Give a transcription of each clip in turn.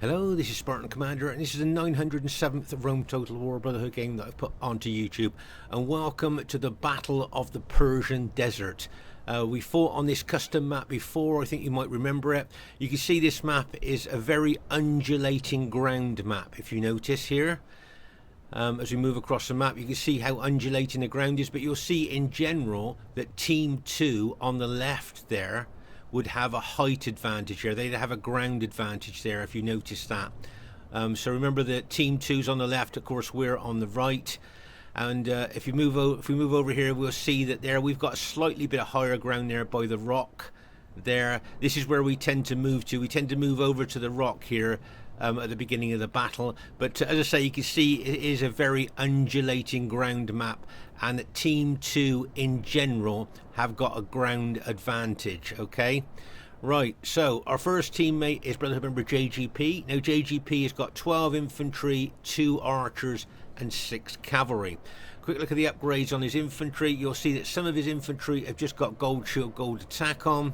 Hello, this is Spartan Commander, and this is the 907th Rome Total War Brotherhood game that I've put onto YouTube. And welcome to the Battle of the Persian Desert. We fought on this custom map before, I think you might remember it. You can see this map is a very undulating ground map, if you notice here. As we move across the map, you can see how undulating the ground is, but you'll see in general that Team 2 on the left there would have a height advantage here. They'd have a ground advantage there, if you notice that. So remember that Team 2's on the left, of course we're on the right. And if we move over here, we'll see that there we've got a slightly bit of higher ground there by the rock there. This is where we tend to move to. We tend to move over to the rock here at the beginning of the battle. But as I say, you can see it is a very undulating ground map, and that Team 2 in general have got a ground advantage. Okay, right, so our first teammate is Brotherhood member JGP. Now JGP has got 12 infantry, 2 archers and 6 cavalry. Quick look at the upgrades on his infantry. You'll see that some of his infantry have just got gold shield, gold attack on,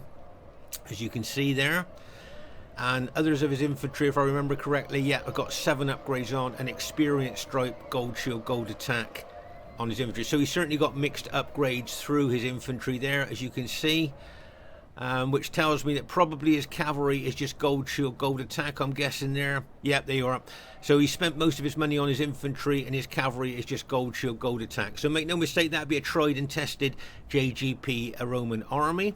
as you can see there. And others of his infantry, if I remember correctly, yeah, I've got 7 upgrades on, an experience stripe, gold shield, gold attack on his infantry. So he's certainly got mixed upgrades through his infantry there, as you can see, which tells me that probably his cavalry is just gold shield, gold attack, I'm guessing there. Yep, there you are. So he spent most of his money on his infantry, and his cavalry is just gold shield, gold attack. So make no mistake, that'd be a tried and tested JGP, a Roman army.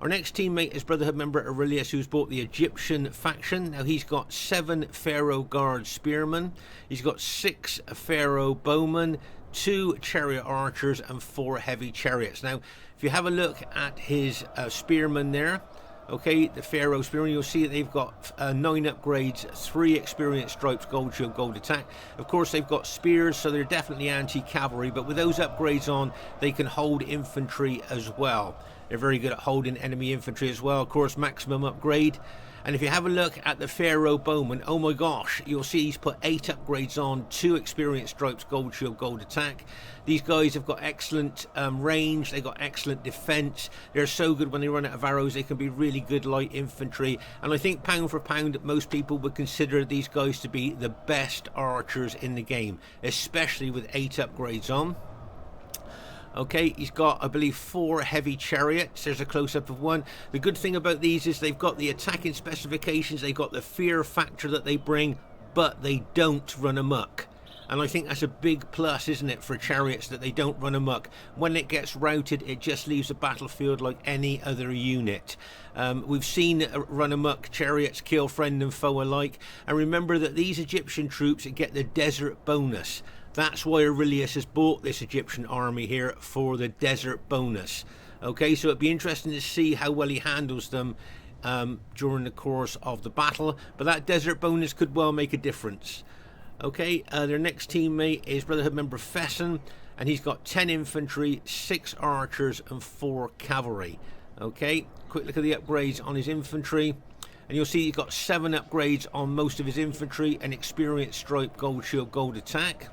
Our next teammate is Brotherhood member Aurelius, who's bought the Egyptian faction. Now he's got 7 Pharaoh Guard spearmen, he's got 6 Pharaoh bowmen, 2 chariot archers and 4 heavy chariots. Now if you have a look at his spearmen there, okay, the Pharaoh spearmen, you'll see that they've got 9 upgrades, 3 experience stripes, gold shield, gold attack. Of course they've got spears, so they're definitely anti-cavalry, but with those upgrades on, they can hold infantry as well. They're very good at holding enemy infantry as well. Of course, maximum upgrade. And if you have a look at the Pharaoh bowman, oh my gosh, you'll see he's put 8 upgrades on, 2 experience stripes, gold shield, gold attack. These guys have got excellent range, they've got excellent defense. They're so good when they run out of arrows, they can be really good light infantry. And I think pound for pound, most people would consider these guys to be the best archers in the game, especially with 8 upgrades on. Okay, he's got, I believe, 4 heavy chariots. There's a close-up of one. The good thing about these is they've got the attacking specifications, they've got the fear factor that they bring, but they don't run amok. And I think that's a big plus, isn't it, for chariots, that they don't run amok. When it gets routed, it just leaves the battlefield like any other unit. We've seen run amok chariots kill friend and foe alike. And remember that these Egyptian troops get the desert bonus. That's why Aurelius has bought this Egyptian army here, for the desert bonus. Okay, so it'd be interesting to see how well he handles them during the course of the battle. But that desert bonus could well make a difference. Okay, their next teammate is Brotherhood member Fesen, and he's got 10 infantry, 6 archers and 4 cavalry. Okay, quick look at the upgrades on his infantry. And you'll see he's got 7 upgrades on most of his infantry, an experience stripe, gold shield, gold attack.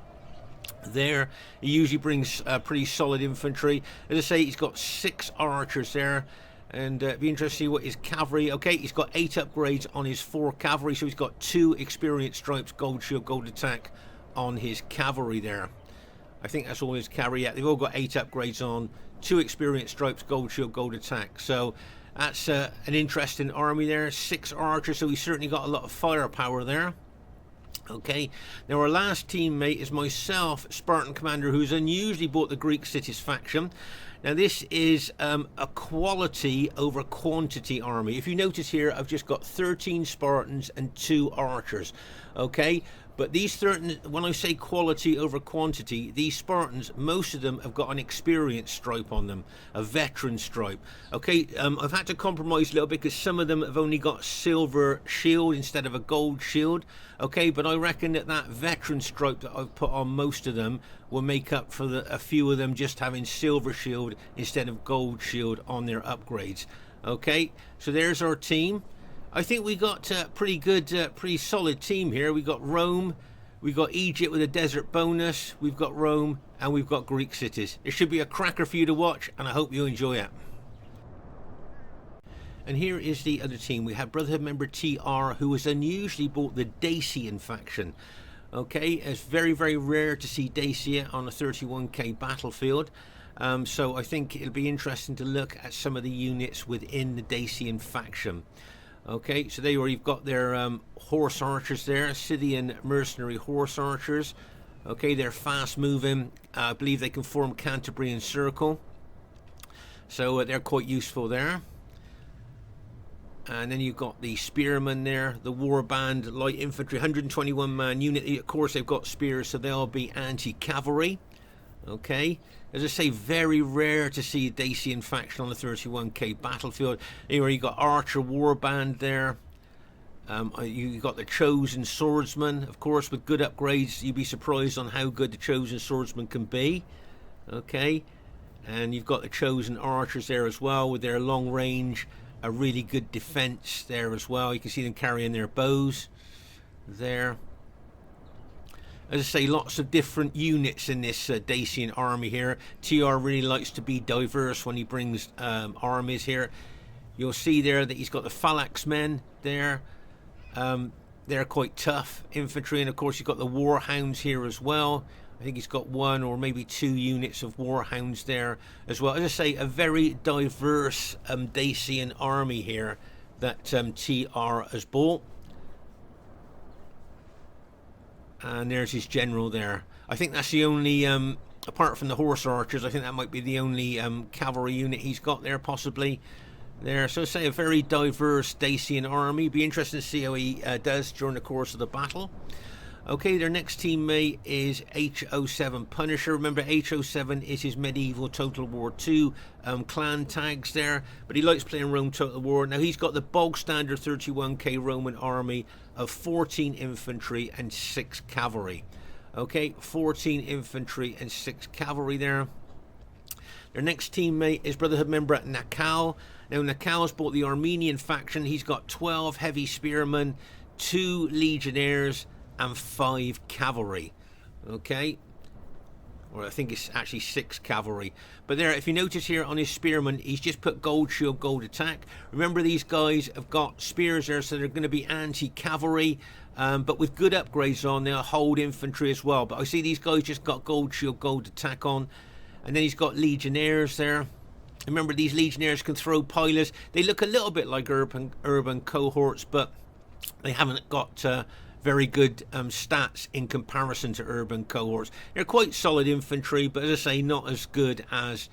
There, he usually brings pretty solid infantry. As I say, he's got 6 archers there, and it'd be interesting to see what his cavalry. Okay, he's got 8 upgrades on his 4 cavalry, so he's got 2 experience stripes, gold shield, gold attack on his cavalry there. I think that's all his cavalry. Yeah, they've all got 8 upgrades on, 2 experience stripes, gold shield, gold attack. So that's an interesting army there. 6 archers, so he's certainly got a lot of firepower there. Okay, now our last teammate is myself, Spartan Commander, who's unusually bought the Greek cities faction. Now this is a quality over quantity army. If you notice here, I've just got 13 Spartans and 2 archers. Okay, but these 13, when I say quality over quantity, these Spartans, most of them have got an experience stripe on them, a veteran stripe. Okay, I've had to compromise a little bit because some of them have only got silver shield instead of a gold shield. Okay, but I reckon that that veteran stripe that I've put on most of them will make up for a few of them just having silver shield instead of gold shield on their upgrades. Okay, so there's our team. I think we got a pretty good, pretty solid team here. We got Rome, we got Egypt with a desert bonus, we've got Rome, and we've got Greek cities. It should be a cracker for you to watch, and I hope you enjoy it. And here is the other team. We have Brotherhood member TR, who has unusually bought the Dacian faction. Okay, it's very, very rare to see Dacia on a 31k battlefield. So I think it'll be interesting to look at some of the units within the Dacian faction. Okay, so there you've got their horse archers there, Scythian mercenary horse archers. Okay, they're fast moving. I believe they can form Canterbury and circle. So they're quite useful there. And then you've got the spearmen there, the warband light infantry, 121 man unit. Of course, they've got spears, so they'll be anti-cavalry. Okay, as I say, very rare to see a Dacian faction on the 31k battlefield. Anyway, you've got archer warband there. You've got the chosen swordsman, of course, with good upgrades. You'd be surprised on how good the chosen swordsman can be. Okay, and you've got the chosen archers there as well with their long range. A really good defense there as well. You can see them carrying their bows there. As I say, lots of different units in this Dacian army here. TR really likes to be diverse when he brings armies here. You'll see there that he's got the phalanx men there. They're quite tough infantry, and of course you've got the warhounds here as well. I think he's got 1 or maybe 2 units of warhounds there as well. As I say, a very diverse Dacian army here that TR has bought. And there's his general there. I think that's the only, apart from the horse archers, I think that might be the only cavalry unit he's got there, possibly. There, so say a very diverse Dacian army. Be interesting to see how he does during the course of the battle. Okay, their next teammate is H07 Punisher. Remember, H07 is his medieval Total War 2 clan tags there, but he likes playing Rome Total War. Now, he's got the bog standard 31k Roman army of 14 infantry and 6 cavalry. Okay, 14 infantry and 6 cavalry there. Their next teammate is Brotherhood member Naacal. Now, Naacal's bought the Armenian faction. He's got 12 heavy spearmen, 2 legionnaires, and 5 cavalry. Okay, or I think it's actually 6 cavalry. But there, if you notice here on his spearmen, he's just put gold shield, gold attack. Remember, these guys have got spears there, so they're going to be anti-cavalry, but with good upgrades on. They'll hold infantry as well. But I see these guys just got gold shield, gold attack on. And then he's got legionnaires there. Remember, these legionnaires can throw pilers. They look a little bit like urban cohorts, but they haven't got very good stats in comparison to urban cohorts. They're quite solid infantry, but as I say, not as good as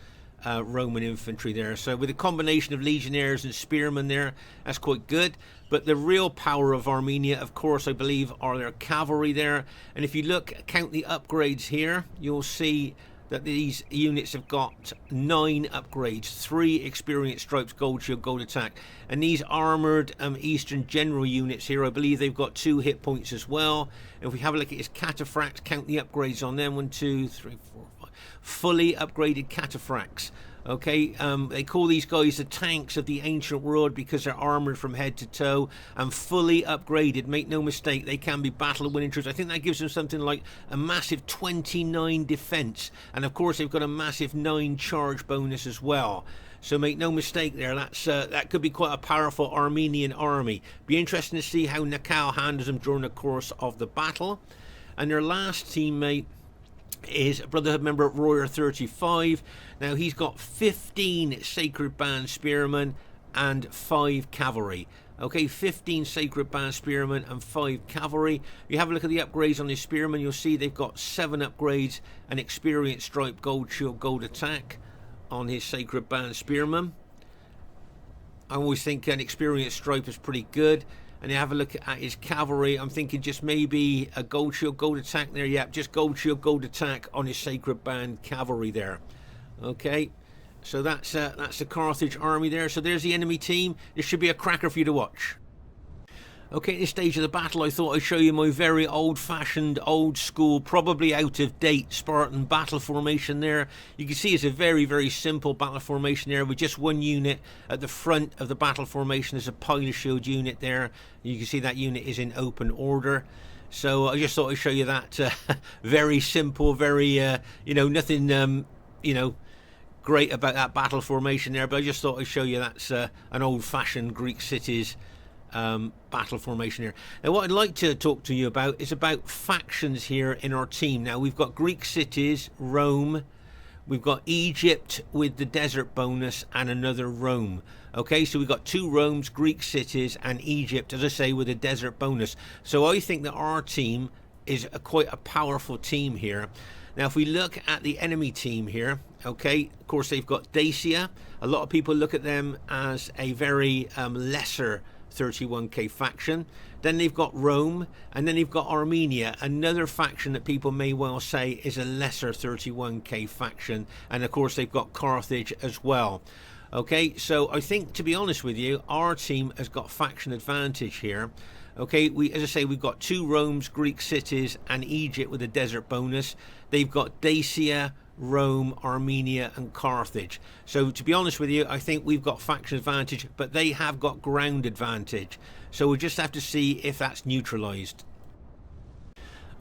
Roman infantry there. So with a combination of legionnaires and spearmen there, that's quite good. But the real power of Armenia, of course, I believe, are their cavalry there. And if you count the upgrades here, you'll see that these units have got 9 upgrades, 3 experienced stripes, gold shield, gold attack. And these armoured Eastern General units here, I believe they've got 2 hit points as well. If we have a look at his cataphracts, count the upgrades on them, 1, 2, 3, 4, 5. Fully upgraded cataphracts. Okay, they call these guys the tanks of the ancient world because they're armoured from head to toe and fully upgraded. Make no mistake, they can be battle-winning troops. I think that gives them something like a massive 29 defence. And of course, they've got a massive 9 charge bonus as well. So make no mistake there, that could be quite a powerful Armenian army. Be interesting to see how Naacal handles them during the course of the battle. And their last teammate is Brotherhood member Royer 35. Now he's got 15 Sacred Band Spearmen and 5 cavalry. Okay, 15 Sacred Band Spearmen and 5 cavalry. If you have a look at the upgrades on these spearmen, you'll see they've got 7 upgrades, an experienced stripe, gold shield, gold attack on his Sacred Band Spearmen. I always think an experienced stripe is pretty good. And you have a look at his cavalry. I'm thinking just maybe a gold shield, gold attack there. Yeah, just gold shield, gold attack on his Sacred Band cavalry there. Okay, so that's the Carthage army there. So there's the enemy team. This should be a cracker for you to watch. Okay, at this stage of the battle, I thought I'd show you my very old-fashioned, old-school, probably out-of-date Spartan battle formation there. You can see it's a very, very simple battle formation there with just 1 unit at the front of the battle formation. There's a pile shield unit there. You can see that unit is in open order. So I just thought I'd show you that very simple, very, nothing, great about that battle formation there, but I just thought I'd show you that's an old-fashioned Greek cities battle formation here. Now what I'd like to talk to you about is about factions here in our team. Now we've got Greek cities, Rome, we've got Egypt with the desert bonus, and another Rome. Okay, so we've got 2 Romes, Greek cities, and Egypt, as I say, with a desert bonus. So I think that our team is quite a powerful team here. Now if we look at the enemy team here, okay, of course they've got Dacia. A lot of people look at them as a very lesser 31k faction. Then they've got Rome, and then they've got Armenia, another faction that people may well say is a lesser 31k faction. And of course they've got Carthage as well. Okay, so I think, to be honest with you, our team has got faction advantage here. Okay, as I say, we've got 2 Romes, Greek cities, and Egypt with a desert bonus. They've got Dacia, Rome, Armenia, and Carthage. So to be honest with you, I think we've got faction advantage, but they have got ground advantage. So we'll just have to see if that's neutralized.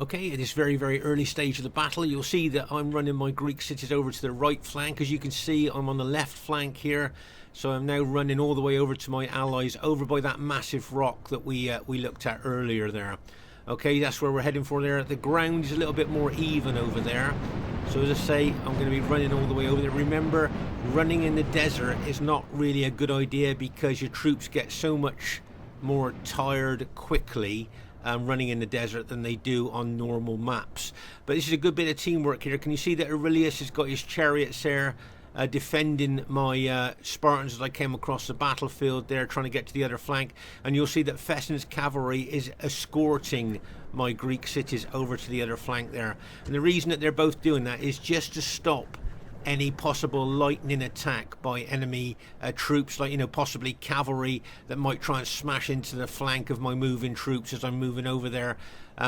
Okay, at this very, very early stage of the battle, you'll see that I'm running my Greek cities over to the right flank. As you can see, I'm on the left flank here. So I'm now running all the way over to my allies, over by that massive rock that we looked at earlier there. Okay, that's where we're heading for there. The ground is a little bit more even over there. So as I say, I'm going to be running all the way over there. Remember, running in the desert is not really a good idea because your troops get so much more tired quickly running in the desert than they do on normal maps. But this is a good bit of teamwork here. Can you see that Aurelius has got his chariots there defending my Spartans as I came across the battlefield there, trying to get to the other flank. And you'll see that Fesen's cavalry is escorting my Greek cities over to the other flank there. And the reason that they're both doing that is just to stop any possible lightning attack by enemy troops, like, you know, possibly cavalry that might try and smash into the flank of my moving troops as I'm moving over there.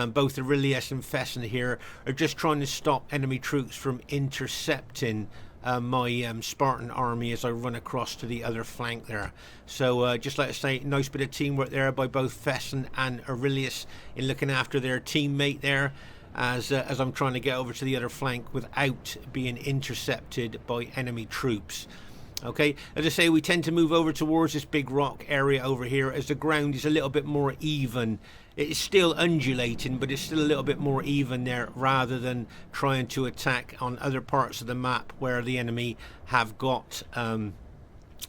Both Aurelius and Fesen here are just trying to stop enemy troops from intercepting my Spartan army as I run across to the other flank there. So just like I say, nice bit of teamwork there by both Fesen and Aurelius in looking after their teammate there as I'm trying to get over to the other flank without being intercepted by enemy troops. Okay, as I say, we tend to move over towards this big rock area over here as the ground is a little bit more even. It's still undulating, but it's still a little bit more even there, rather than trying to attack on other parts of the map where the enemy have got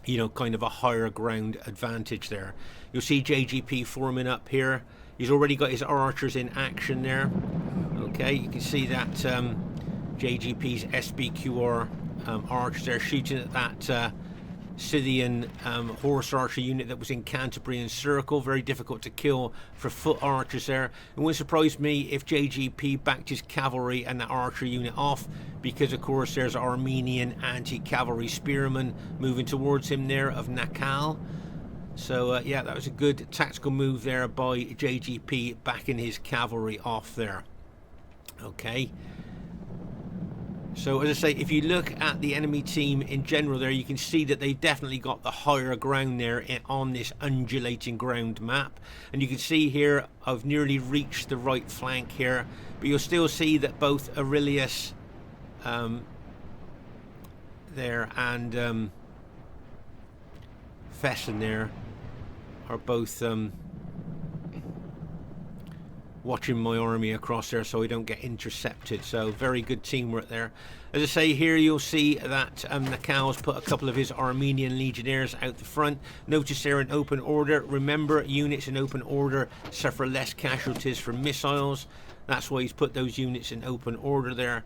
you know, kind of a higher ground advantage there. You'll see JGP forming up here. He's already got his archers in action there. Okay, you can see that JGP's SBQR archers there shooting at that Scythian horse archer unit that was in Cantabrian circle. Very difficult to kill for foot archers there. It wouldn't surprise me if JGP backed his cavalry and that archer unit off, because of course there's Armenian anti-cavalry spearmen moving towards him there of Naacal. So yeah, that was a good tactical move there by JGP, backing his cavalry off there. Okay. So as I say, if you look at the enemy team in general there, you can see that they've definitely got the higher ground there on this undulating ground map. And you can see here, I've nearly reached the right flank here, but you'll still see that both Aurelius there and Fesen there are both watching my army across there so I don't get intercepted. So very good teamwork there. As I say, here you'll see that Naacal's put a couple of his Armenian legionnaires out the front. Notice they're in open order. Remember, units in open order suffer less casualties from missiles. That's why he's put those units in open order there.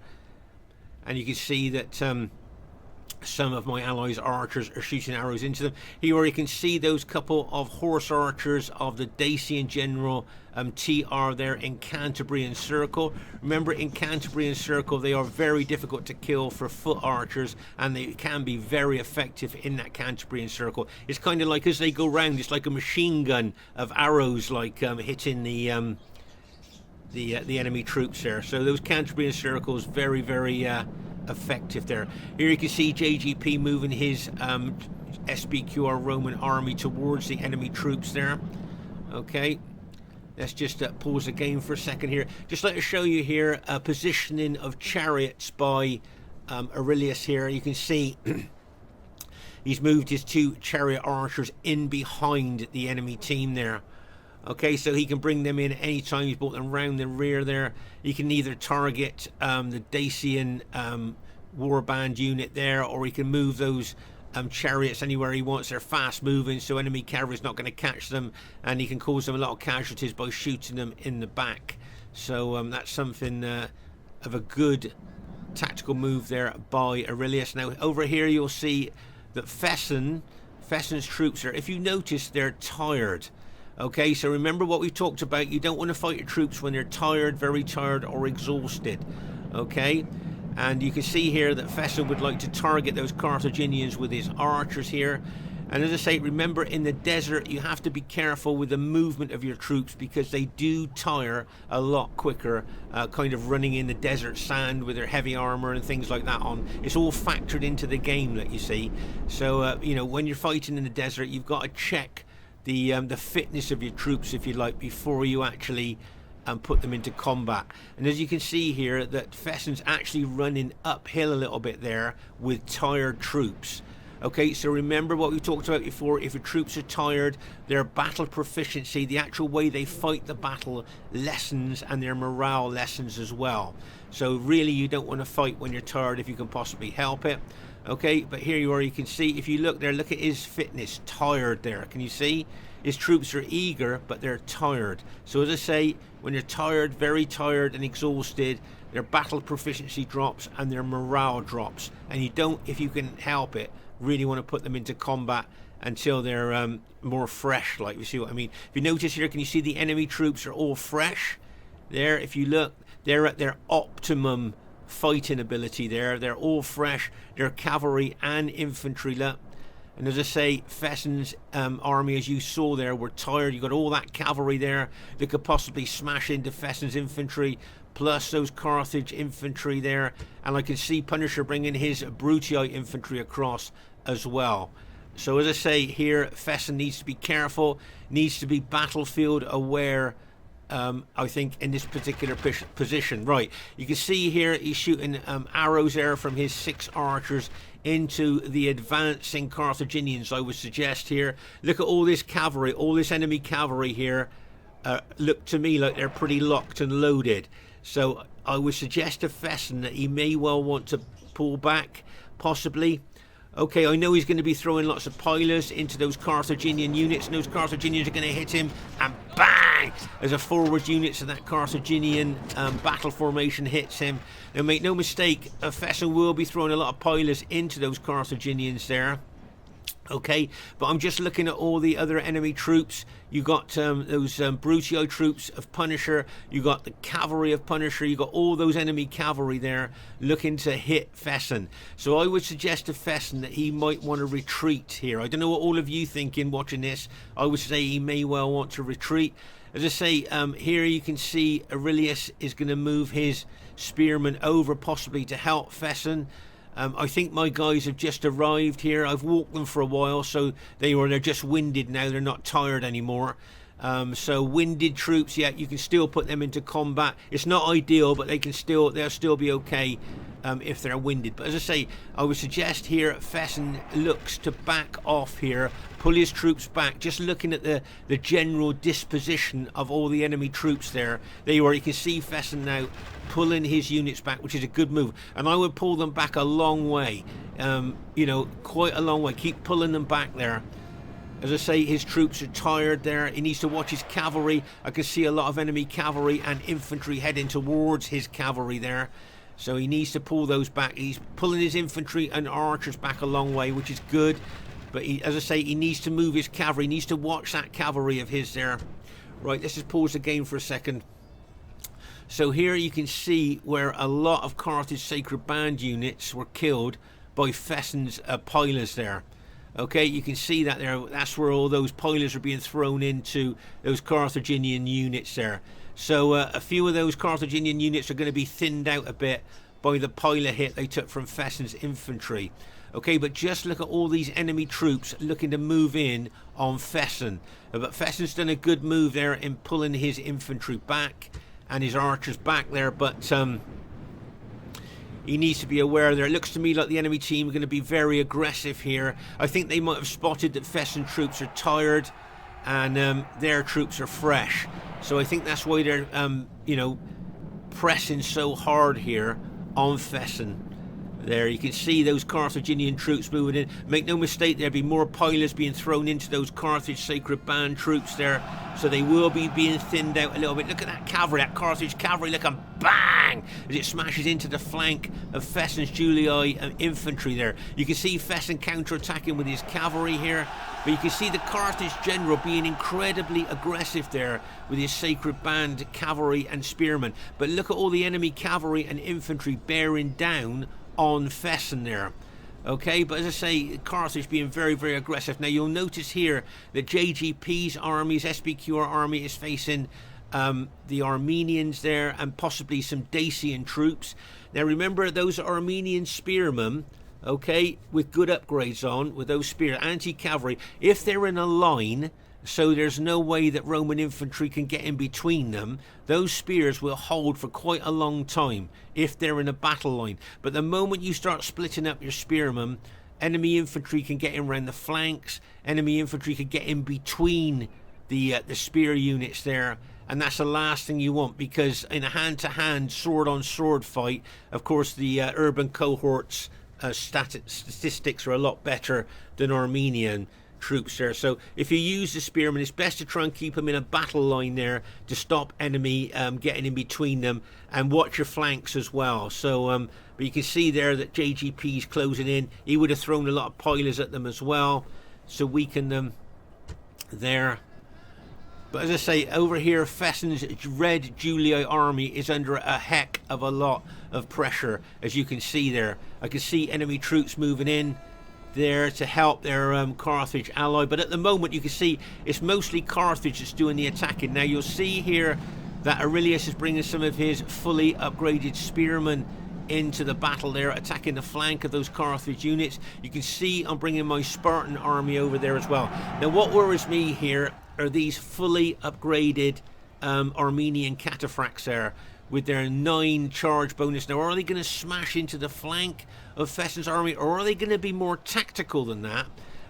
And you can see that some of my allies' archers are shooting arrows into them. Here you can see those couple of horse archers of the Dacian general TR there in Cantabrian circle. Remember, in Cantabrian circle they are very difficult to kill for foot archers, and they can be very effective in that Cantabrian circle. It's kind of like, as they go round, it's like a machine gun of arrows, like hitting the enemy troops there. So those Cantabrian circles, very, very effective there. Here you can see JGP moving his SBQR Roman army towards the enemy troops there. Okay, let's just pause the game for a second here. Just like to show you here a positioning of chariots by Aurelius here. You can see he's moved his 2 chariot archers in behind the enemy team there. Okay, so he can bring them in anytime. He's brought them round the rear there. He can either target the Dacian warband unit there, or he can move those chariots anywhere he wants. They're fast moving, so enemy cavalry's not going to catch them, and he can cause them a lot of casualties by shooting them in the back. So that's something of a good tactical move there by Aurelius. Now over here you'll see that Fesen's troops are, if you notice, they're tired. Okay, so remember what we talked about. You don't want to fight your troops when they're tired, very tired, or exhausted. Okay, and you can see here that Fesen would like to target those Carthaginians with his archers here. And as I say, remember, in the desert you have to be careful with the movement of your troops, because they do tire a lot quicker, kind of running in the desert sand with their heavy armor and things like that on. It's all factored into the game that you see. So you know, when you're fighting in the desert, you've got to check the fitness of your troops, if you like, before you actually put them into combat. And as you can see here, that Fesen's actually running uphill a little bit there with tired troops. Okay, so remember what we talked about before. If your troops are tired, their battle proficiency, the actual way they fight the battle, lessens, and their morale lessens as well. So really, you don't want to fight when you're tired if you can possibly help it. Okay, but here you are. You can see, if you look there, look at his fitness, tired there. Can you see? His troops are eager, but they're tired. So as I say, when you're tired, very tired and exhausted, their battle proficiency drops and their morale drops. And you don't, if you can help it, really want to put them into combat until they're more fresh, like you see what I mean. If you notice here, can you see the enemy troops are all fresh there? If you look, they're at their optimum fighting ability there. They're all fresh. They're cavalry and infantry. Look. And as I say, Fesen's army, as you saw there, were tired. You got all that cavalry there that could possibly smash into Fesen's infantry, plus those Carthage infantry there. And I can see Punisher bringing his Brutii infantry across as well. So as I say here, Fesen needs to be careful, needs to be battlefield aware, I think, in this particular position. Right, you can see here he's shooting arrows there from his 6 archers into the advancing Carthaginians, I would suggest here. Look at all this cavalry, all this enemy cavalry here. Look to me like they're pretty locked and loaded. So I would suggest to Fesen that he may well want to pull back, possibly. Okay, I know he's going to be throwing lots of pilers into those Carthaginian units, and those Carthaginians are going to hit him, and bang! As a forward unit, so that Carthaginian battle formation hits him. Now, make no mistake, Fesen will be throwing a lot of pilers into those Carthaginians there. Okay, but I'm just looking at all the other enemy troops. You got those Brutii troops of Punisher. You got the cavalry of Punisher. You got all those enemy cavalry there looking to hit Fesen. So I would suggest to Fesen that he might want to retreat here. I don't know what all of you think in watching this. I would say he may well want to retreat. As I say, here you can see Aurelius is going to move his spearmen over, possibly to help Fesen. I think my guys have just arrived here. I've walked them for a while, so they're just winded now. They're not tired anymore. So winded troops, yeah, you can still put them into combat. It's not ideal, but they'll still be okay if they're winded. But as I say, I would suggest here Fesen looks to back off here, pull his troops back. Just looking at the general disposition of all the enemy troops there. There you are. You can see Fesen now pulling his units back, which is a good move. And I would pull them back a long way. You know, quite a long way. Keep pulling them back there. As I say, his troops are tired there. He needs to watch his cavalry. I can see a lot of enemy cavalry and infantry heading towards his cavalry there. So he needs to pull those back. He's pulling his infantry and archers back a long way, which is good. But as I say, he needs to move his cavalry. He needs to watch that cavalry of his there. Right, let's just pause the game for a second. So here you can see where a lot of Carthage Sacred Band units were killed by Fesen's pilers there. Okay, you can see that there. That's where all those pilers are being thrown into those Carthaginian units there. So a few of those Carthaginian units are going to be thinned out a bit by the piler hit they took from Fesen's infantry. Okay, but just look at all these enemy troops looking to move in on Fesen. But Fesen's done a good move there in pulling his infantry back and his archers back there. But he needs to be aware there. It looks to me like the enemy team are going to be very aggressive here. I think they might have spotted that Fesen troops are tired and their troops are fresh. So I think that's why they're, you know, pressing so hard here on Fesen. There you can see those Carthaginian troops moving in. Make no mistake, there'll be more pilots being thrown into those Carthage Sacred Band troops there, so they will be being thinned out a little bit. Look at that cavalry, that Carthage cavalry, look, and bang, as it smashes into the flank of Fesen's Julii infantry there. You can see Fesen counter-attacking with his cavalry here, but you can see the Carthage general being incredibly aggressive there with his Sacred Band cavalry and spearmen. But look at all the enemy cavalry and infantry bearing down on Fesen there. Okay, but as I say, Carthage being very, very aggressive. Now you'll notice here that JGP's army, his SBQR army, is facing the Armenians there and possibly some Dacian troops. Now remember, those Armenian spearmen, okay, with good upgrades on, with those spear anti-cavalry, if they're in a line, so there's no way that Roman infantry can get in between them, those spears will hold for quite a long time if they're in a battle line. But the moment you start splitting up your spearmen, enemy infantry can get in around the flanks, enemy infantry can get in between the spear units there, and that's the last thing you want, because in a hand-to-hand, sword-on-sword fight, of course the urban cohorts statistics are a lot better than Armenian troops there. So if you use the spearmen, it's best to try and keep them in a battle line there to stop enemy getting in between them, and watch your flanks as well. So but you can see there that JGP's closing in. He would have thrown a lot of pilers at them as well, so weaken them there. But as I say, over here Fesen's red Julii army is under a heck of a lot of pressure, as you can see there. I can see enemy troops moving in there to help their Carthage ally, but at the moment you can see it's mostly Carthage that's doing the attacking. Now you'll see here that Aurelius is bringing some of his fully upgraded spearmen into the battle there, attacking the flank of those Carthage units. You can see I'm bringing my Spartan army over there as well. Now what worries me here are these fully upgraded Armenian cataphracts there with their 9 charge bonus. Now are they going to smash into the flank of Fesen's army, or are they going to be more tactical than that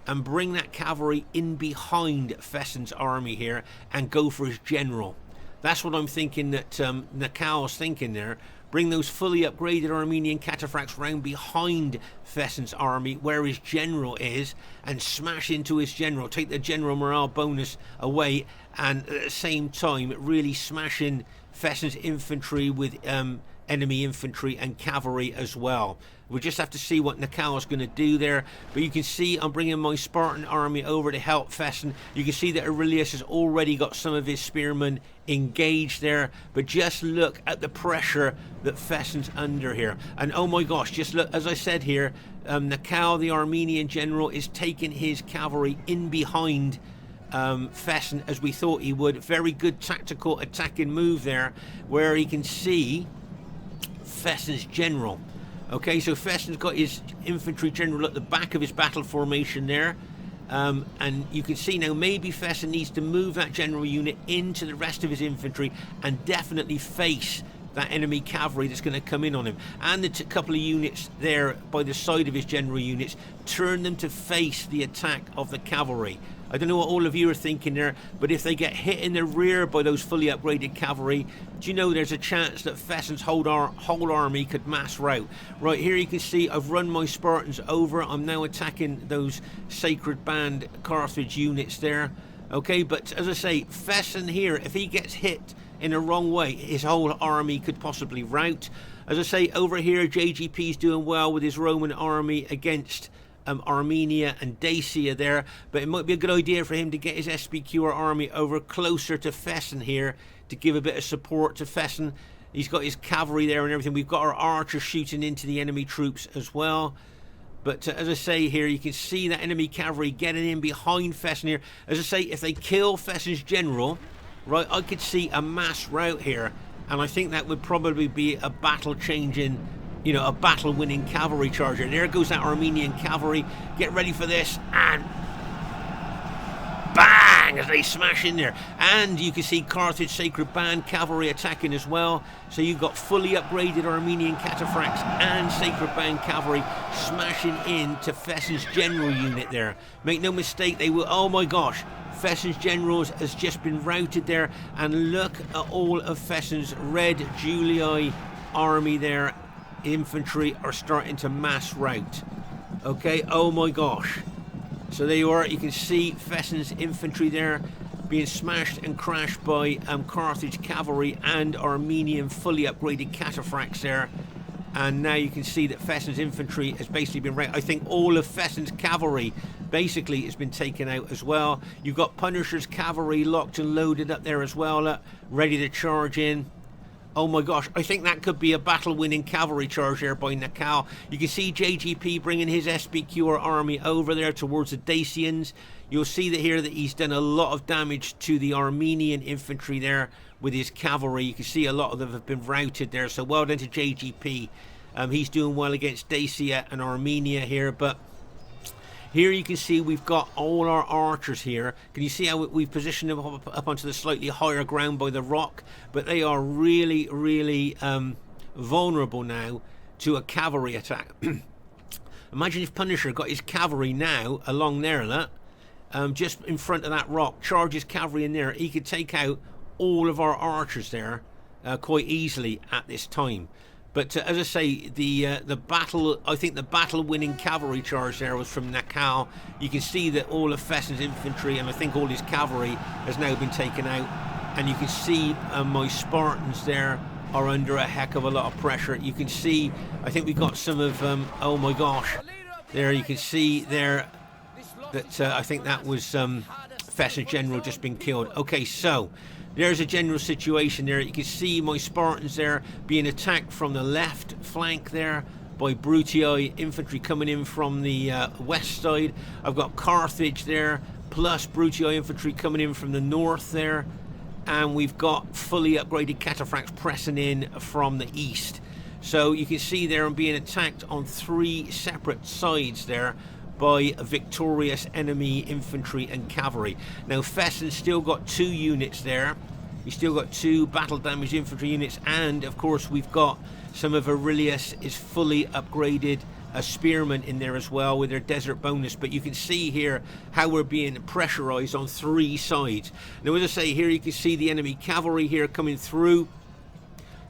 and bring that cavalry in behind Fesen's army here and go for his general? That's what I'm thinking that Naacal's thinking there. Bring those fully upgraded Armenian cataphracts round behind Fesen's army where his general is and smash into his general, take the general morale bonus away, and at the same time really smashing Fesen's infantry with enemy infantry and cavalry as well. We'll just have to see what Naacal's going to do there. But you can see I'm bringing my Spartan army over to help Fesen. You can see that Aurelius has already got some of his spearmen engaged there. But just look at the pressure that Fesen's under here. And oh my gosh, just look, as I said here, Naacal, the Armenian general, is taking his cavalry in behind Fesen, as we thought he would. Very good tactical attacking move there, where he can see Fesen's general. Okay, so Fesen's got his infantry general at the back of his battle formation there, and you can see now maybe Fesen needs to move that general unit into the rest of his infantry and definitely face that enemy cavalry that's going to come in on him, and the couple of units there by the side of his general units, turn them to face the attack of the cavalry. I don't know what all of you are thinking there, but if they get hit in the rear by those fully upgraded cavalry, do you know there's a chance that Fesen's whole army could mass rout? Right here you can see I've run my Spartans over. I'm now attacking those Sacred Band Carthage units there. Okay, but as I say, Fesen here, if he gets hit in the wrong way, his whole army could possibly rout. As I say, over here JGP's doing well with his Roman army against Armenia and Dacia there, but it might be a good idea for him to get his SBQR army over closer to Fesen here to give a bit of support to Fesen. He's got his cavalry there and everything. We've got our archers shooting into the enemy troops as well. But as I say here, you can see that enemy cavalry getting in behind Fesen here. As I say, if they kill Fesen's general, right, I could see a mass rout here, and I think that would probably be a battle-changing, you know, a battle-winning cavalry charge. And there goes that Armenian cavalry. Get ready for this, and bang! bang as they smash in there. And you can see Carthage Sacred Band cavalry attacking as well. So you've got fully upgraded Armenian cataphracts and Sacred Band cavalry smashing into Fesen's general unit there. Make no mistake, they will... Oh my gosh. Fesen's generals has just been routed there. And look at all of Fesen's Red Julii army there. Infantry are starting to mass rout. Okay, oh my gosh. So there you are, you can see Fesen's infantry there being smashed and crashed by Carthage cavalry and Armenian fully upgraded cataphracts there. And now you can see that Fesen's infantry has basically been routed. I think all of Fesen's cavalry basically has been taken out as well. You've got Punisher's cavalry locked and loaded up there as well, ready to charge in. Oh my gosh, I think that could be a battle-winning cavalry charge there by Naacal. You can see JGP bringing his SBQR army over there towards the Dacians. You'll see that here that he's done a lot of damage to the Armenian infantry there with his cavalry. You can see a lot of them have been routed there, so well done to JGP. He's doing well against Dacia and Armenia here, but... Here you can see we've got all our archers here. Can you see how we've positioned them up onto the slightly higher ground by the rock? But they are really, really vulnerable now to a cavalry attack. Imagine if Punisher got his cavalry now along there, look, just in front of that rock, charges cavalry in there. He could take out all of our archers there quite easily at this time. But as I say, the battle, I think the battle-winning cavalry charge there was from Naacal. You can see that all of Fesen's infantry and I think all his cavalry has now been taken out. And you can see my Spartans there are under a heck of a lot of pressure. You can see, I think we've got some of, oh my gosh, there you can see there that I think that was Fesen's general just been killed. Okay, so... There's a general situation there. You can see my Spartans there being attacked from the left flank there by Brutii infantry coming in from the west side. I've got Carthage there, plus Brutii infantry coming in from the north there. And we've got fully upgraded cataphracts pressing in from the east. So you can see there I'm being attacked on 3 separate sides there by a victorious enemy infantry and cavalry. Now Fesen's still got 2 units there. He's still got 2 battle damage infantry units, and of course we've got some of Aurelius is fully upgraded spearmen in there as well with their desert bonus. But you can see here how we're being pressurized on 3 sides. Now as I say, here you can see the enemy cavalry here coming through,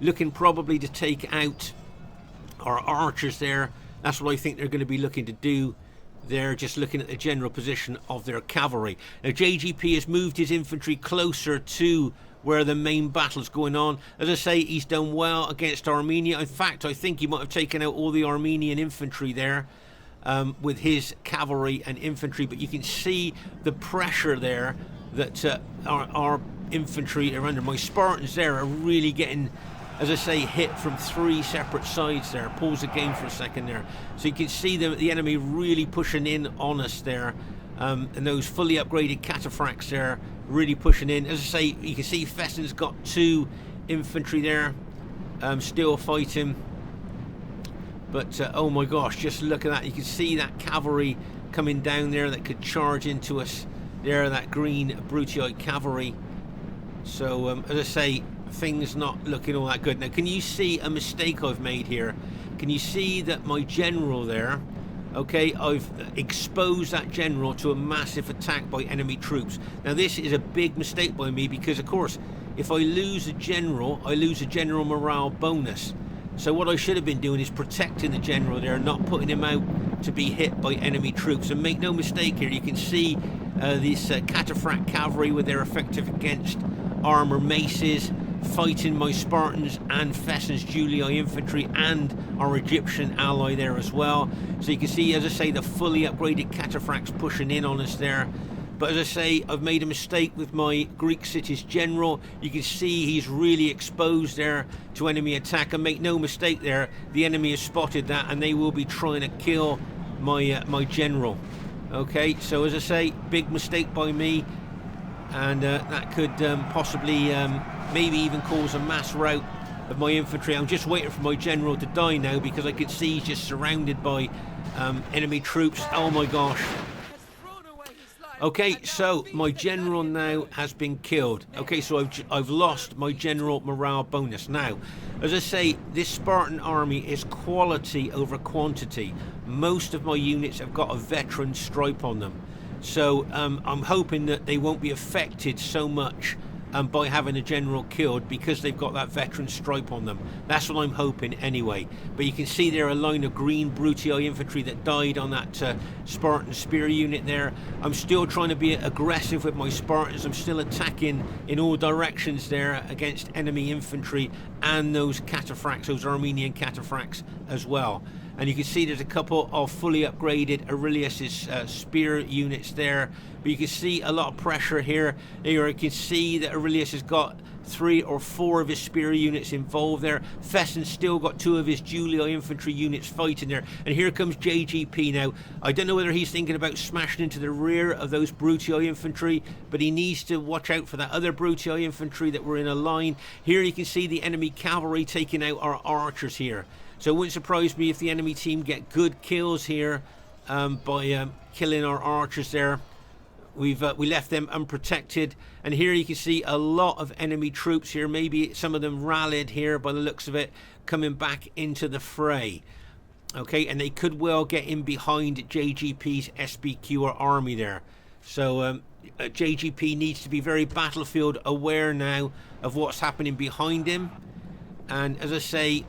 looking probably to take out our archers there. That's what I think they're going to be looking to do. They're just looking at the general position of their cavalry. Now JGP has moved his infantry closer to where the main battle's going on. As I say, he's done well against Armenia. In fact, I think he might have taken out all the Armenian infantry there with his cavalry and infantry. But you can see the pressure there that our infantry are under. My Spartans there are really getting, as I say, hit from 3 separate sides there. Pause the game for a second there. So you can see the enemy really pushing in on us there. And those fully upgraded cataphracts there really pushing in. As I say, you can see Fesen's got 2 infantry there still fighting. But oh my gosh, just look at that. You can see that cavalry coming down there that could charge into us there, that green Brutii cavalry. So as I say, things not looking all that good. Now can you see a mistake I've made here? Can you see that my general there, okay, I've exposed that general to a massive attack by enemy troops. Now this is a big mistake by me because of course if I lose a general, I lose a general morale bonus. So what I should have been doing is protecting the general there, not putting him out to be hit by enemy troops. And make no mistake here, you can see this cataphract cavalry with their effective against armor maces fighting my Spartans and Fesen's Julii infantry and our Egyptian ally there as well. So you can see, as I say, the fully upgraded cataphracts pushing in on us there. But as I say, I've made a mistake with my Greek city's general. You can see he's really exposed there to enemy attack. And make no mistake there, the enemy has spotted that and they will be trying to kill my my general. Okay, so as I say, big mistake by me. And that could possibly maybe even cause a mass rout of my infantry. I'm just waiting for my general to die now because I can see he's just surrounded by enemy troops. Oh my gosh. Okay, so my general now has been killed. Okay, so I've lost my general morale bonus. Now, as I say, this Spartan army is quality over quantity. Most of my units have got a veteran stripe on them. So I'm hoping that they won't be affected so much by having a general killed because they've got that veteran stripe on them. That's what I'm hoping anyway. But you can see there a line of green Brutii infantry that died on that Spartan spear unit there. I'm still trying to be aggressive with my Spartans. I'm still attacking in all directions there against enemy infantry and those cataphracts, those Armenian cataphracts as well. And you can see there's a couple of fully upgraded Aurelius's spear units there. But you can see a lot of pressure here. Here you can see that Aurelius has got 3 or 4 of his spear units involved there. Fesen's still got 2 of his Julii infantry units fighting there. And here comes JGP now. I don't know whether he's thinking about smashing into the rear of those Brutii infantry, but he needs to watch out for that other Brutii infantry that were in a line. Here you can see the enemy cavalry taking out our archers here. So it wouldn't surprise me if the enemy team get good kills here by killing our archers there. We left them unprotected, and here you can see a lot of enemy troops here. Maybe some of them rallied here by the looks of it, coming back into the fray. Okay, and they could well get in behind JGP's SBQ army there. So JGP needs to be very battlefield aware now of what's happening behind him. And as I say,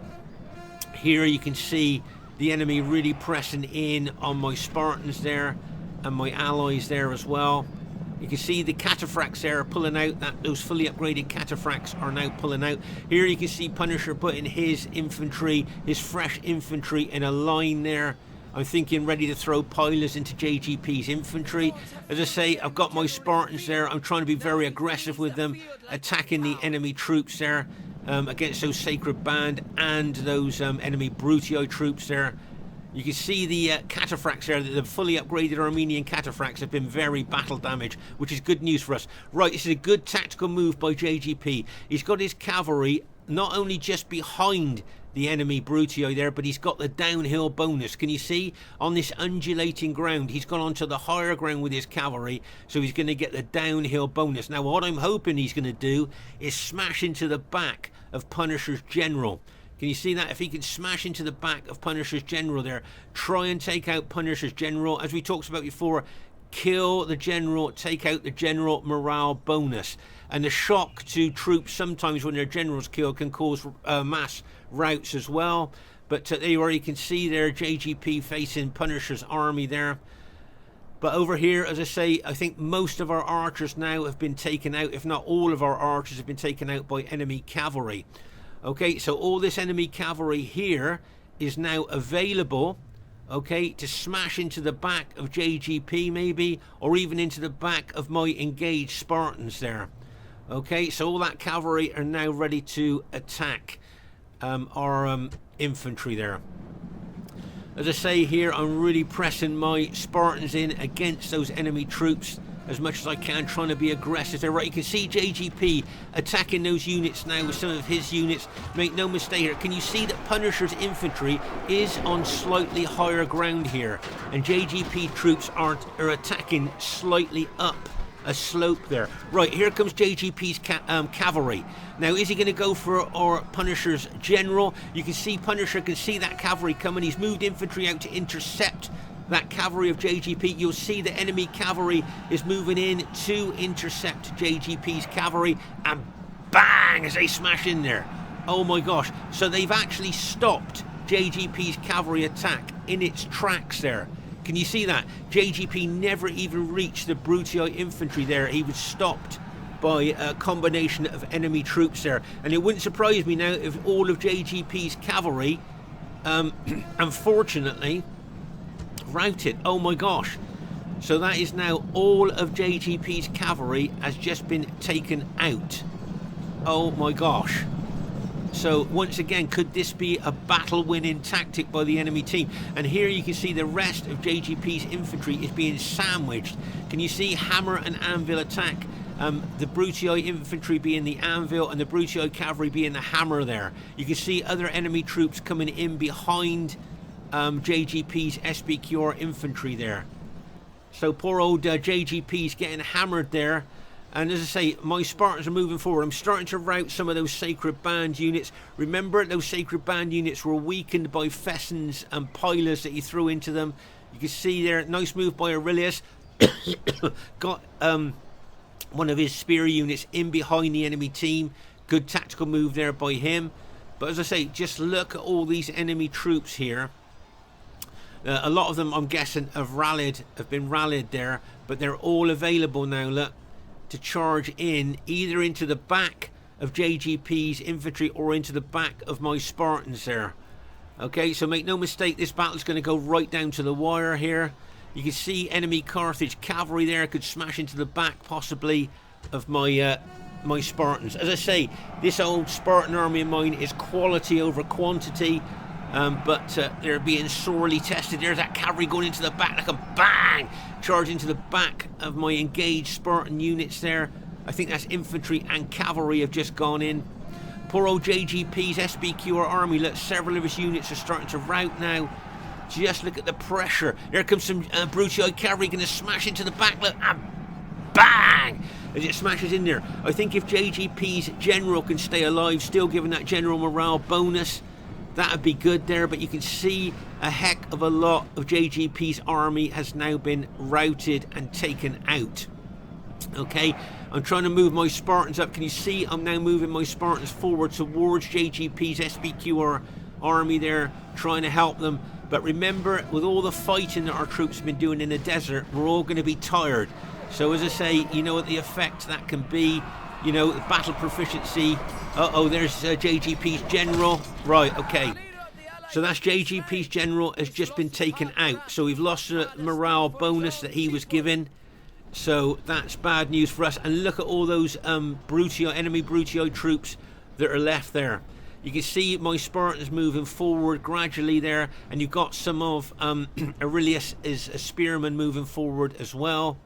here you can see the enemy really pressing in on my Spartans there and my allies there as well. You can see the cataphracts there are pulling out. Those fully upgraded cataphracts are now pulling out. Here you can see Punisher putting his infantry, his fresh infantry in a line there. I'm thinking ready to throw pilers into JGP's infantry. As I say, I've got my Spartans there. I'm trying to be very aggressive with them, attacking the enemy troops there. Against those Sacred Band and those enemy Brutii troops there. You can see the cataphracts there, the fully upgraded Armenian cataphracts have been very battle damaged, which is good news for us. Right, this is a good tactical move by JGP. He's got his cavalry not only just behind the enemy Brutii there, but he's got the downhill bonus. Can you see on this undulating ground he's gone onto the higher ground with his cavalry, so he's going to get the downhill bonus. Now what I'm hoping he's going to do is smash into the back of Punisher's general. Can you see that? If he can smash into the back of Punisher's general there, try and take out Punisher's general, as we talked about before, kill the general, take out the general morale bonus. And the shock to troops sometimes when their generals killed can cause mass routes as well. But there you are, you can see there JGP facing Punisher's army there. But over here, as I say, I think most of our archers now have been taken out, if not all of our archers have been taken out by enemy cavalry. Okay, so all this enemy cavalry here is now available, okay, to smash into the back of JGP maybe, or even into the back of my engaged Spartans there. Okay, so all that cavalry are now ready to attack our infantry there. As I say here, I'm really pressing my Spartans in against those enemy troops as much as I can, trying to be aggressive there. Right, you can see JGP attacking those units now with some of his units. Make no mistake here, can you see that Punisher's infantry is on slightly higher ground here, and JGP troops are attacking slightly up a slope there. Right, here comes JGP's cavalry. Now, is he going to go for our Punisher's general? You can see Punisher can see that cavalry coming. He's moved infantry out to intercept that cavalry of JGP. You'll see the enemy cavalry is moving in to intercept JGP's cavalry, and bang, as they smash in there. Oh my gosh, so they've actually stopped JGP's cavalry attack in its tracks there. Can you see that? JGP never even reached the Brutii infantry there. He was stopped by a combination of enemy troops there. And it wouldn't surprise me now if all of JGP's cavalry, unfortunately, routed. Oh my gosh. So that is now all of JGP's cavalry has just been taken out. Oh my gosh. So once again, could this be a battle-winning tactic by the enemy team? And here you can see the rest of JGP's infantry is being sandwiched. Can you see hammer and anvil attack? The Brutii infantry being the anvil and the Brutii cavalry being the hammer there. You can see other enemy troops coming in behind JGP's SBQ infantry there. So poor old JGP's getting hammered there. And as I say, my Spartans are moving forward. I'm starting to rout some of those Sacred Band units. Remember, those Sacred Band units were weakened by Fesens and Pilas that he threw into them. You can see there, nice move by Aurelius. Got one of his spear units in behind the enemy team. Good tactical move there by him. But as I say, just look at all these enemy troops here. A lot of them, I'm guessing, have been rallied there. But they're all available now, look, to charge in either into the back of JGP's infantry or into the back of my Spartans there. Okay, so make no mistake, this battle's going to go right down to the wire here. You can see enemy Carthage cavalry there could smash into the back possibly of my my Spartans. As I say, this old Spartan army of mine is quality over quantity, but they're being sorely tested. There's that cavalry going into the back like a bang, charge into the back of my engaged Spartan units there. I think that's infantry and cavalry have just gone in. Poor old JGP's SBQR army, look, several of his units are starting to rout now. Just look at the pressure. There comes some Brutii cavalry going to smash into the back, look, and bang, as it smashes in there. I think if JGP's general can stay alive, still giving that general morale bonus, that would be good there. But you can see a heck of a lot of JGP's army has now been routed and taken out. Okay, I'm trying to move my Spartans up. Can you see I'm now moving my Spartans forward towards JGP's SBQR army there, trying to help them. But remember, with all the fighting that our troops have been doing in the desert, we're all going to be tired. So as I say, you know what the effect that can be. You know, battle proficiency. There's JGP's general. Right, okay. So that's JGP's general has just been taken out. So we've lost a morale bonus that he was given. So that's bad news for us. And look at all those enemy Brutii troops that are left there. You can see my Spartans moving forward gradually there. And you've got some of Aurelius is a spearman moving forward as well.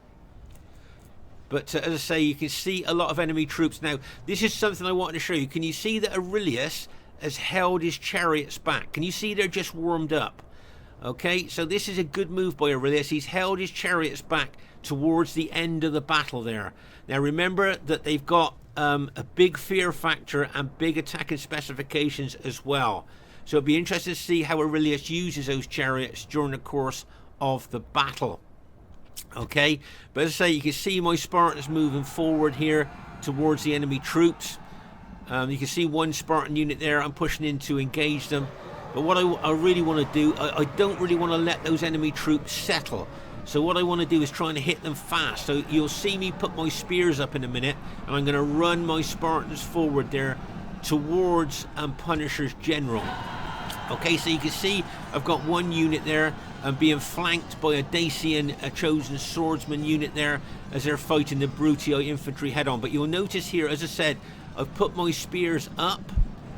But as I say, you can see a lot of enemy troops. Now, this is something I wanted to show you. Can you see that Aurelius has held his chariots back? Can you see they're just warmed up? Okay, so this is a good move by Aurelius. He's held his chariots back towards the end of the battle there. Now, remember that they've got a big fear factor and big attacking specifications as well. So it'll be interesting to see how Aurelius uses those chariots during the course of the battle. Okay, but as I say, you can see my Spartans moving forward here towards the enemy troops. You can see one Spartan unit there. I'm pushing in to engage them. But what I really want to do, I don't really want to let those enemy troops settle. So what I want to do is trying to hit them fast. So you'll see me put my spears up in a minute, and I'm going to run my Spartans forward there towards Punisher's general. Okay, so you can see I've got one unit there and being flanked by a Dacian, a chosen swordsman unit there as they're fighting the Brutii infantry head on. But you'll notice here, as I said, I've put my spears up.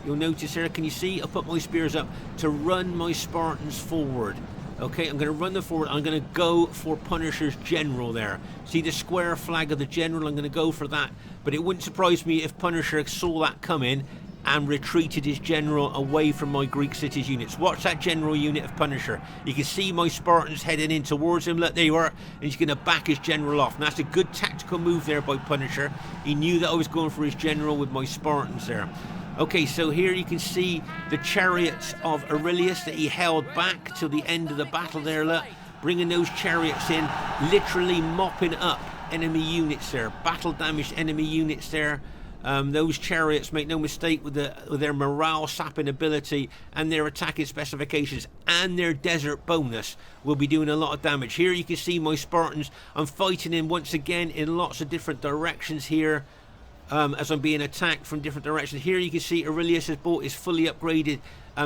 You'll notice here, can you see? I've put my spears up to run my Spartans forward. Okay, I'm going to run them forward. I'm going to go for Punisher's general there. See the square flag of the general? I'm going to go for that. But it wouldn't surprise me if Punisher saw that coming and retreated his general away from my Greek cities units. Watch that general unit of Punisher. You can see my Spartans heading in towards him. Look, there you are. And he's going to back his general off. And that's a good tactical move there by Punisher. He knew that I was going for his general with my Spartans there. Okay, so here you can see the chariots of Aurelius that he held back till the end of the battle there. Look, bringing those chariots in, literally mopping up enemy units there. Battle damaged enemy units there. Those chariots, make no mistake, with their morale sapping ability and their attacking specifications and their desert bonus, will be doing a lot of damage. Here you can see my Spartans. I'm fighting in once again in lots of different directions here as I'm being attacked from different directions. Here you can see Aurelius has bought his fully upgraded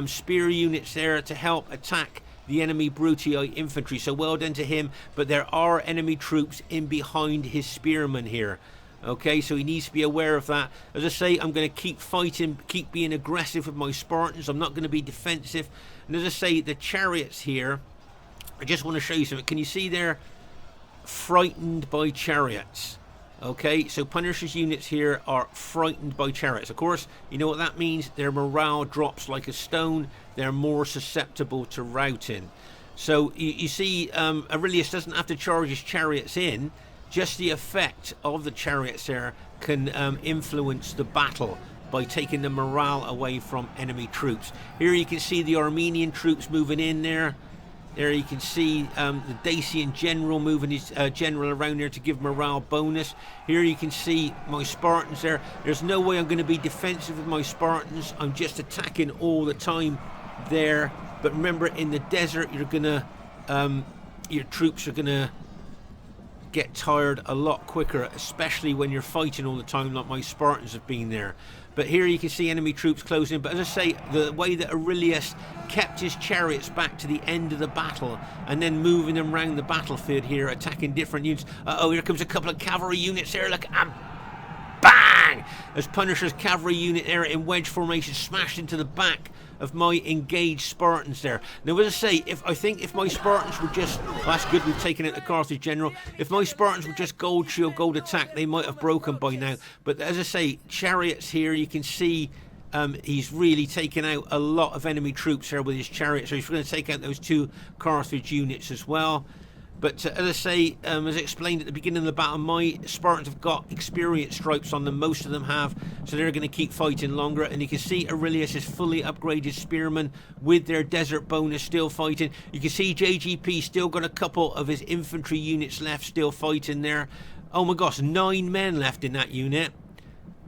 spear units there to help attack the enemy Brutii infantry. So well done to him. But there are enemy troops in behind his spearmen here. Okay, so he needs to be aware of that. As I say, I'm going to keep fighting, keep being aggressive with my Spartans. I'm not going to be defensive. And as I say, the chariots here, I just want to show you something. Can you see they're frightened by chariots? Okay, so Punisher's units here are frightened by chariots. Of course, you know what that means? Their morale drops like a stone. They're more susceptible to routing. So you see, Aurelius doesn't have to charge his chariots in. Just the effect of the chariots there can influence the battle by taking the morale away from enemy troops. Here you can see the Armenian troops moving in there. There you can see the Dacian general moving his general around there to give morale bonus. Here you can see my Spartans there. There's no way I'm going to be defensive with my Spartans. I'm just attacking all the time there. But remember, in the desert, you're gonna your troops are gonna get tired a lot quicker, especially when you're fighting all the time like my Spartans have been there. But here you can see enemy troops closing in. But as I say, the way that Aurelius kept his chariots back to the end of the battle and then moving them around the battlefield here, attacking different units. Uh-oh, here comes a couple of cavalry units there. Look, and bang! As Punisher's cavalry unit there in wedge formation smashed into the back of my engaged Spartans there. Now, as I say, if my Spartans were just... Well, that's good, we've taken out the Carthage general. If my Spartans were just gold shield, gold attack, they might have broken by now. But as I say, chariots here, you can see he's really taken out a lot of enemy troops here with his chariots. So he's going to take out those 2 Carthage units as well. But as I say, as I explained at the beginning of the battle, my Spartans have got experience stripes on them. Most of them have, so they're going to keep fighting longer. And you can see Aurelius is fully upgraded spearmen with their desert bonus still fighting. You can see JGP still got a couple of his infantry units left still fighting there. Oh my gosh, 9 men left in that unit.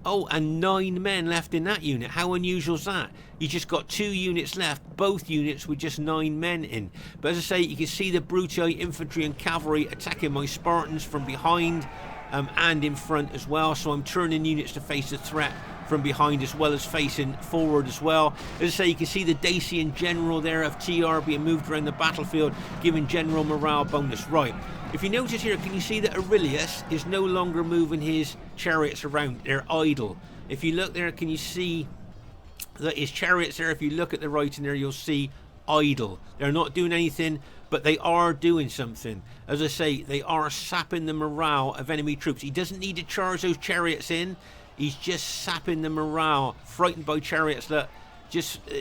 Oh, and 9 men left in that unit. How unusual is that? You just got 2 units left, both units with just 9 men in. But as I say, you can see the Brutii infantry and cavalry attacking my Spartans from behind and in front as well. So I'm turning units to face the threat from behind as well as facing forward as well. As I say, you can see the Dacian general there of TR being moved around the battlefield, giving general morale bonus. Right. If you notice here, can you see that Aurelius is no longer moving his chariots around? They're idle. If you look there, can you see that his chariots there, if you look at the writing there, you'll see idle. They're not doing anything, but they are doing something. As I say, they are sapping the morale of enemy troops. He doesn't need to charge those chariots in. He's just sapping the morale, frightened by chariots. That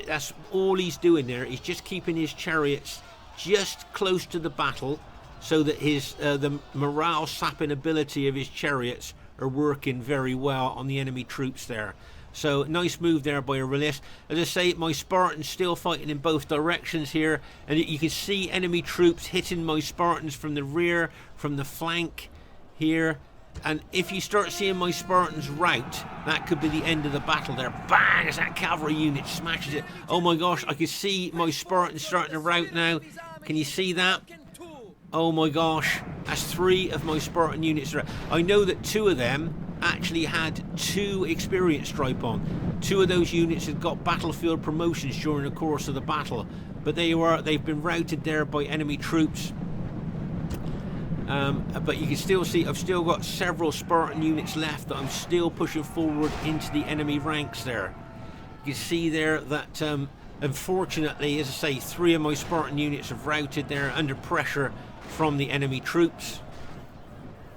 that's all he's doing there. He's just keeping his chariots just close to the battle, so that his the morale sapping ability of his chariots are working very well on the enemy troops there. So nice move there by Aurelius. As I say, my Spartans still fighting in both directions here, and you can see enemy troops hitting my Spartans from the rear, from the flank here. And if you start seeing my Spartans rout, that could be the end of the battle there. Bang! As that cavalry unit smashes it. Oh my gosh, I can see my Spartans starting to rout now. Can you see that? Oh my gosh, that's 3 of my Spartan units. I know that 2 of them actually had 2 experience stripe on. 2 of those units had got battlefield promotions during the course of the battle, but they've been routed there by enemy troops. But you can still see I've still got several Spartan units left that I'm still pushing forward into the enemy ranks there. You can see there that unfortunately, as I say, 3 of my Spartan units have routed there under pressure from the enemy troops,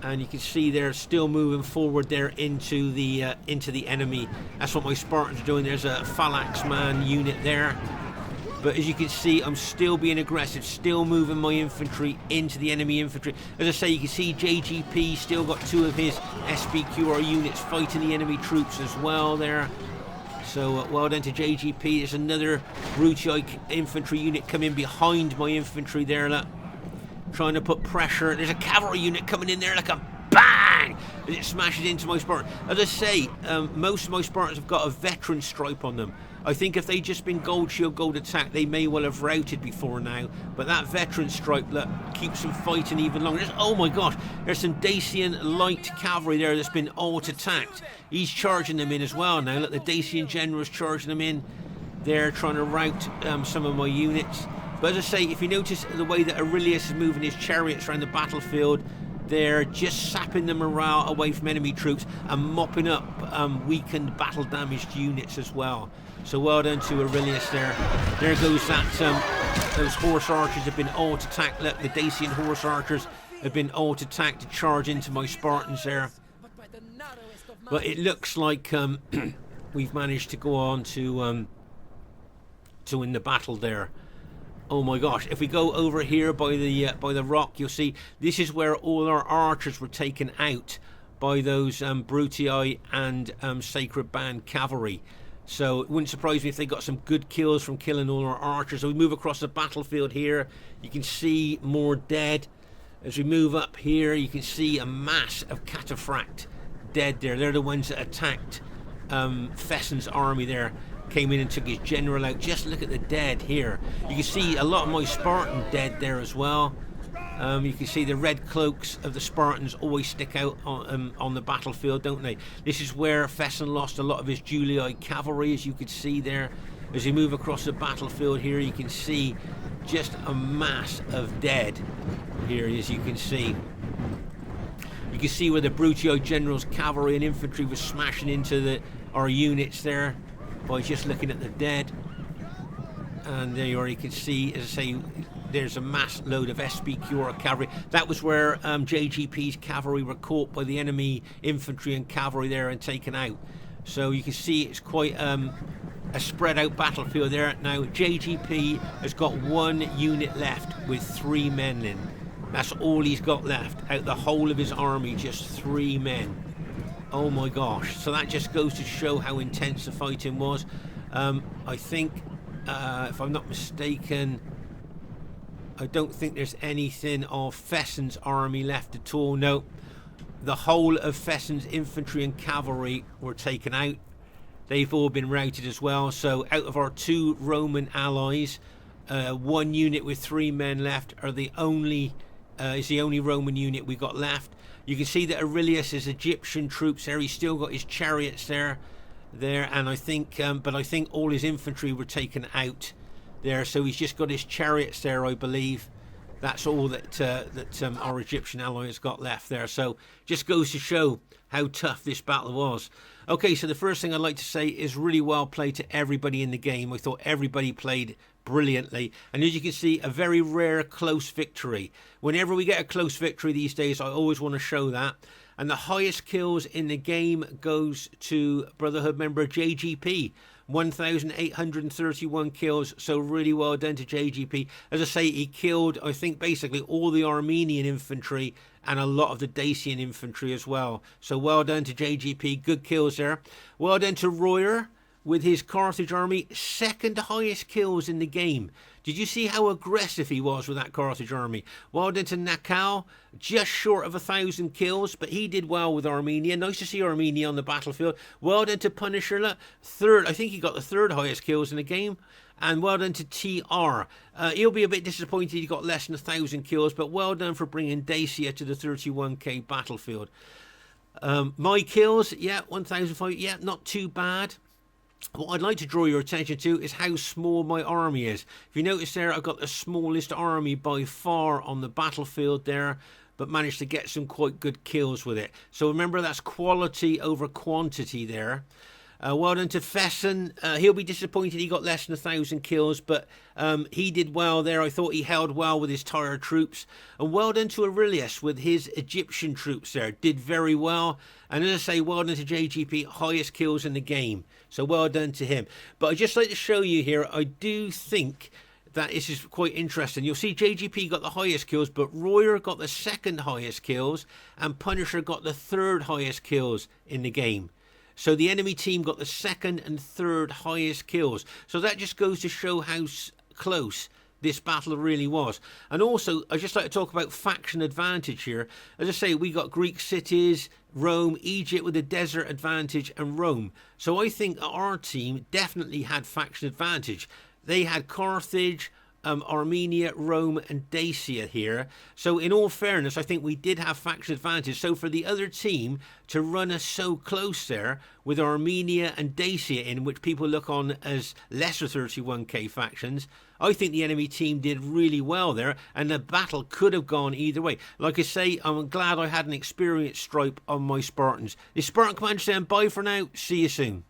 and you can see they're still moving forward there into the enemy. That's what my Spartans are doing. There's a phalanx man unit there, but as you can see, I'm still being aggressive, still moving my infantry into the enemy infantry. As I say, you can see JGP still got 2 of his SBQR units fighting the enemy troops as well there. So well done to JGP. There's another Brutii infantry unit coming behind my infantry there, look, trying to put pressure. There's a cavalry unit coming in there like a bang as it smashes into my Spartan. As I say, most of my Spartans have got a veteran stripe on them. I think if they'd just been gold shield, gold attack, they may well have routed before now. But that veteran stripe, look, keeps them fighting even longer. Oh my gosh, there's some Dacian light cavalry there that's been alt-attacked. He's charging them in as well now. Look, the Dacian general's charging them in. They're trying to rout some of my units. But as I say, if you notice the way that Aurelius is moving his chariots around the battlefield, they're just sapping the morale away from enemy troops and mopping up weakened, battle-damaged units as well. So well done to Aurelius there. There goes that. Those horse archers have been alt-attacked. Look, the Dacian horse archers have been alt-attacked to charge into my Spartans there. But it looks like we've managed to go on to win the battle there. Oh my gosh, if we go over here by the rock, you'll see this is where all our archers were taken out by those Brutii and Sacred Band cavalry. So it wouldn't surprise me if they got some good kills from killing all our archers. So we move across the battlefield here, you can see more dead. As we move up here, you can see a mass of cataphract dead there. They're the ones that attacked Fesen's army there. Came in and took his general out. Just look at the dead here. You can see a lot of my Spartan dead there as well. You can see the red cloaks of the Spartans always stick out on the battlefield, don't they? This is where Fesen lost a lot of his Julii cavalry, as you could see there. As you move across the battlefield here, you can see just a mass of dead here, as you can see. You can see where the Brutii generals, cavalry and infantry was smashing into our units there by just looking at the dead. And there you are, you can see, as I say, there's a mass load of SPQR cavalry. That was where JGP's cavalry were caught by the enemy infantry and cavalry there and taken out. So you can see it's quite a spread out battlefield there. Now JGP has got one unit left with 3 men in. That's all he's got left out the whole of his army, just 3 men. Oh my gosh, so that just goes to show how intense the fighting was. I think, if I'm not mistaken, I don't think there's anything of Fesen's army left at all. No, the whole of Fesen's infantry and cavalry were taken out. They've all been routed as well. So out of our 2 Roman allies, 1 unit with 3 men left is the only Roman unit we got left. You can see that Aurelius is Egyptian troops there. He's still got his chariots there, and I think, but I think all his infantry were taken out there. So he's just got his chariots there, I believe. That's all that our Egyptian ally has got left there. So just goes to show how tough this battle was. Okay, so the first thing I'd like to say is really well played to everybody in the game. I thought everybody played brilliantly, and as you can see, a very rare close victory. Whenever we get a close victory these days, I always want to show that. And the highest kills in the game goes to Brotherhood member JGP, 1,831 kills. So really well done to JGP. As I say, he killed, I think, basically all the Armenian infantry and a lot of the Dacian infantry as well. So well done to JGP, good kills there. Well done to Royer with his Carthage army, 2nd highest kills in the game. Did you see how aggressive he was with that Carthage army? Well done to Naacal, just short of 1,000 kills, but he did well with Armenia. Nice to see Armenia on the battlefield. Well done to Punisher, 3rd. I think he got the 3rd highest kills in the game. And well done to TR. He'll be a bit disappointed he got less than 1,000 kills, but well done for bringing Dacia to the 31k battlefield. My kills, yeah, 1,005, yeah, not too bad. What I'd like to draw your attention to is how small my army is. If you notice there, I've got the smallest army by far on the battlefield there, but managed to get some quite good kills with it. So remember, that's quality over quantity there. Well done to Fesen. He'll be disappointed he got less than 1,000 kills, but he did well there. I thought he held well with his tired troops. And well done to Aurelius with his Egyptian troops there. Did very well. And as I say, well done to JGP, highest kills in the game. So well done to him. But I'd just like to show you here, I do think that this is quite interesting. You'll see JGP got the highest kills, but Royer got the 2nd highest kills, and Punisher got the 3rd highest kills in the game. So the enemy team got the 2nd and 3rd highest kills. So that just goes to show how close this battle really was. And also, I'd just like to talk about faction advantage here. As I say, we got Greek cities, Rome, Egypt with a desert advantage, and Rome. So I think our team definitely had faction advantage. They had Carthage, Armenia, Rome and Dacia here. So in all fairness, I think we did have faction advantage. So for the other team to run us so close there with Armenia and Dacia in, which people look on as lesser 31k factions, I think the enemy team did really well there, and the battle could have gone either way. Like I say, I'm glad I had an experienced stripe on my Spartans. This Spartan Commander saying bye for now. See you soon.